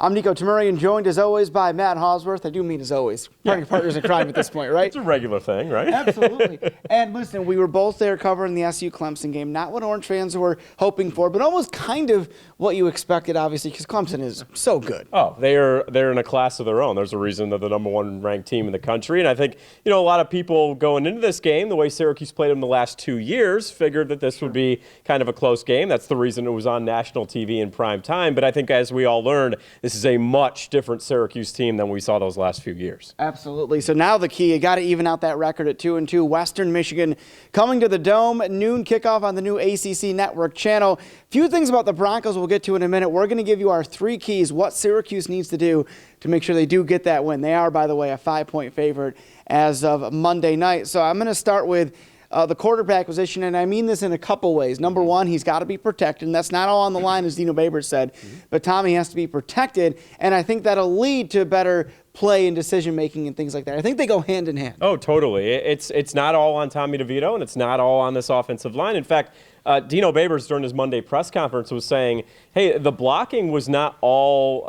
I'm Niko Tamurian, joined as always by Matt Hauswirth. I do mean as always. Partners in crime at this point, right? It's a regular thing, right? Absolutely. And listen, we were both there covering the SU Clemson game. Not what Orange fans were hoping for, but almost kind of what you expected, obviously, because Clemson is so good. Oh, they're in a class of their own. There's a reason they're the #1 ranked team in the country. And I think, a lot of people going into this game, the way Syracuse played them the last 2 years, figured that this would be kind of a close game. That's the reason it was on national TV in prime time. But I think as we all learned, this is a much different Syracuse team than we saw those last few years. Absolutely. So now the key, you got to even out that record at 2-2. Western Michigan coming to the Dome, noon kickoff on the new ACC Network channel. Few things about the Broncos we'll get to in a minute. We're going to give you our 3 keys, what Syracuse needs to do to make sure they do get that win. They are, by the way, a 5-point favorite as of Monday night. So I'm going to start with the quarterback position, and I mean this in a couple ways. Number one, he's got to be protected, and that's not all on the line, as Dino Babers said, but Tommy has to be protected, and I think that'll lead to better play and decision-making and things like that. I think they go hand in hand. Oh, totally. It's not all on Tommy DeVito, and it's not all on this offensive line. In fact, Dino Babers, during his Monday press conference, was saying, hey, the blocking was not all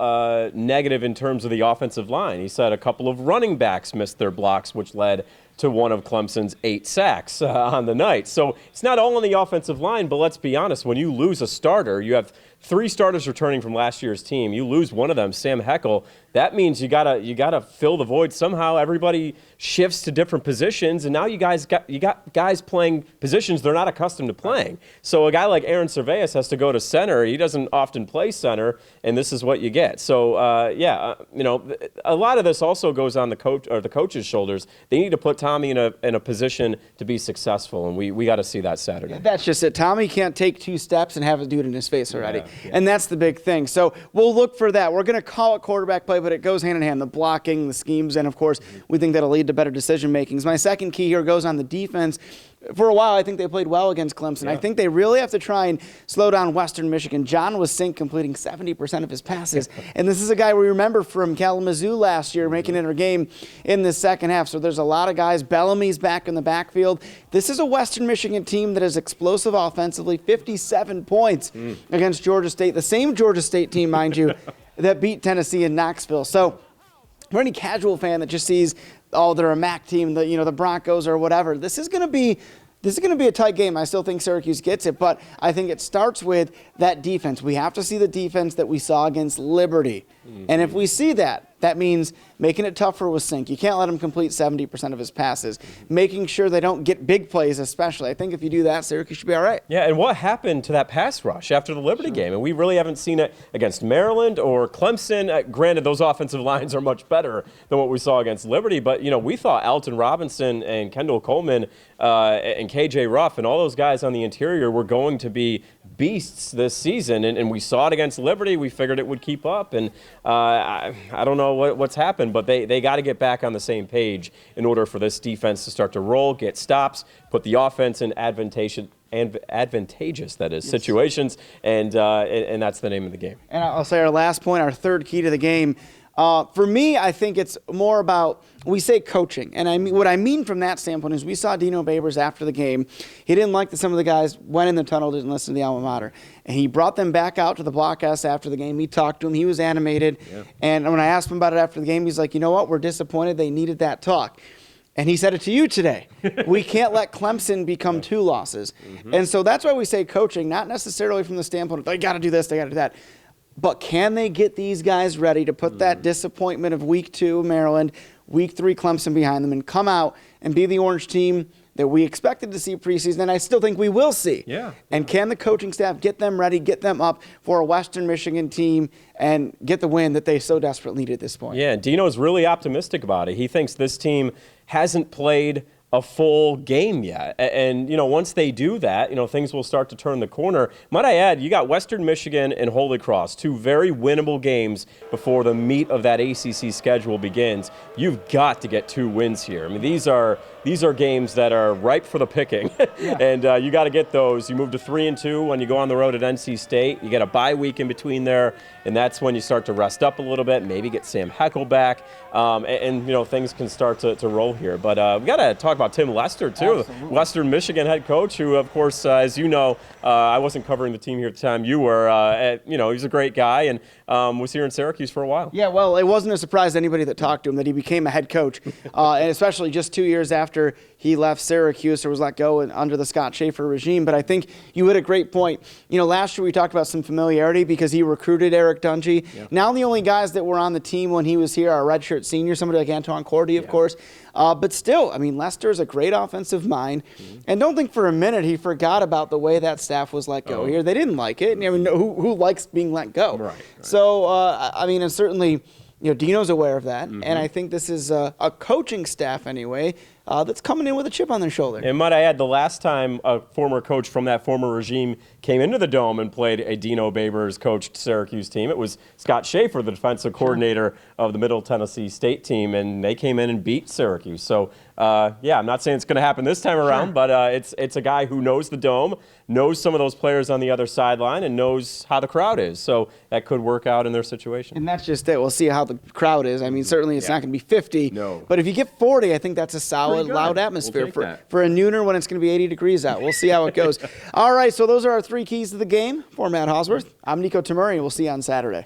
negative in terms of the offensive line. He said a couple of running backs missed their blocks, which led to one of Clemson's 8 sacks on the night. So it's not all on the offensive line, but let's be honest, when you lose a starter, you have 3 starters returning from last year's team. You lose one of them, Sam Heckel. That means you gotta fill the void somehow. Everybody shifts to different positions, and now you got guys playing positions they're not accustomed to playing. So a guy like Aaron Cerveas has to go to center. He doesn't often play center, and this is what you get. So a lot of this also goes on the coach's shoulders. They need to put Tommy in a position to be successful, and we got to see that Saturday. That's just it. Tommy can't take 2 steps and have a dude in his face already. Yeah. And that's the big thing. So we'll look for that. We're going to call it quarterback play, but it goes hand in hand, the blocking, the schemes, and, of course, we think that'll lead to better decision-making. My second key here goes on the defense. For a while, I think they played well against Clemson. Yeah. I think they really have to try and slow down Western Michigan. John was Sink completing 70% of his passes. And this is a guy we remember from Kalamazoo last year, making it a game in the second half. So there's a lot of guys. Bellamy's back in the backfield. This is a Western Michigan team that is explosive offensively, 57 points against Georgia State. The same Georgia State team, mind you, that beat Tennessee in Knoxville. So for any casual fan that just sees, oh, they're a MAC team, the Broncos or whatever, this is going to be a tight game. I still think Syracuse gets it, but I think it starts with that defense. We have to see the defense that we saw against Liberty. And if we see that, that means making it tougher with Sink. You can't let him complete 70% of his passes. Making sure they don't get big plays especially. I think if you do that, Syracuse should be all right. Yeah, and what happened to that pass rush after the Liberty game? And we really haven't seen it against Maryland or Clemson. Granted, those offensive lines are much better than what we saw against Liberty. But, we thought Alton Robinson and Kendall Coleman and KJ Ruff and all those guys on the interior were going to be beasts this season. And we saw it against Liberty. We figured it would keep up. And I don't know what's happened, but they got to get back on the same page in order for this defense to start to roll, get stops, put the offense in advantageous situations, and that's the name of the game. And I'll say our last point, our third key to the game. For me, I think it's more about, we say coaching. And what I mean from that standpoint is we saw Dino Babers after the game. He didn't like that some of the guys went in the tunnel, didn't listen to the alma mater. And he brought them back out to the blockhouse after the game. He talked to them. He was animated. Yeah. And when I asked him about it after the game, he's like, you know what? We're disappointed. They needed that talk. And he said it to you today. We can't let Clemson become 2 losses. And so that's why we say coaching, not necessarily from the standpoint of they got to do this, they got to do that. But can they get these guys ready to put that disappointment of week 2 Maryland, week 3 Clemson behind them and come out and be the Orange team that we expected to see preseason, and I still think we will see. Yeah. And can the coaching staff get them ready, get them up for a Western Michigan team and get the win that they so desperately need at this point? Yeah, Dino's really optimistic about it. He thinks this team hasn't played a full game yet. And, once they do that, things will start to turn the corner. Might I add, you got Western Michigan and Holy Cross, 2 very winnable games before the meat of that ACC schedule begins. You've got to get 2 wins here. I mean, these are games that are ripe for the picking. Yeah. And you got to get those. You move to 3-2 when you go on the road at NC State. You get a bye week in between there, and that's when you start to rest up a little bit, maybe get Sam Heckel back, and things can start to roll here. But we got to talk about Tim Lester, too. Absolutely. Western Michigan head coach, who, of course, as you know, I wasn't covering the team here at the time you were. He's a great guy and was here in Syracuse for a while. Yeah, well, it wasn't a surprise to anybody that talked to him that he became a head coach, and especially just 2 years after he left Syracuse or was let go under the Scott Schaefer regime. But I think you hit a great point. Last year we talked about some familiarity because he recruited Eric Dungy. Yeah. Now the only guys that were on the team when he was here are redshirt seniors, somebody like Antoine Cordy, of course. But still, Lester's a great offensive mind. Mm-hmm. And don't think for a minute he forgot about the way that staff was let go here. They didn't like it. Who likes being let go? Right. So, and certainly, Dino's aware of that. Mm-hmm. And I think this is a coaching staff anyway that's coming in with a chip on their shoulder. And might I add, the last time a former coach from that former regime came into the Dome and played a Dino Babers coached Syracuse team, it was Scott Schaefer, the defensive coordinator of the Middle Tennessee State team, and they came in and beat Syracuse. So, I'm not saying it's going to happen this time around, but it's a guy who knows the Dome, knows some of those players on the other sideline, and knows how the crowd is. So that could work out in their situation. And that's just it. We'll see how the crowd is. Certainly it's not going to be 50. No. But if you get 40, I think that's a solid, loud atmosphere for a nooner when it's going to be 80 degrees out. We'll see how it goes. All right, so those are our 3 keys to the game. For Matt Hauswirth, I'm Niko Tamurian. We'll see you on Saturday.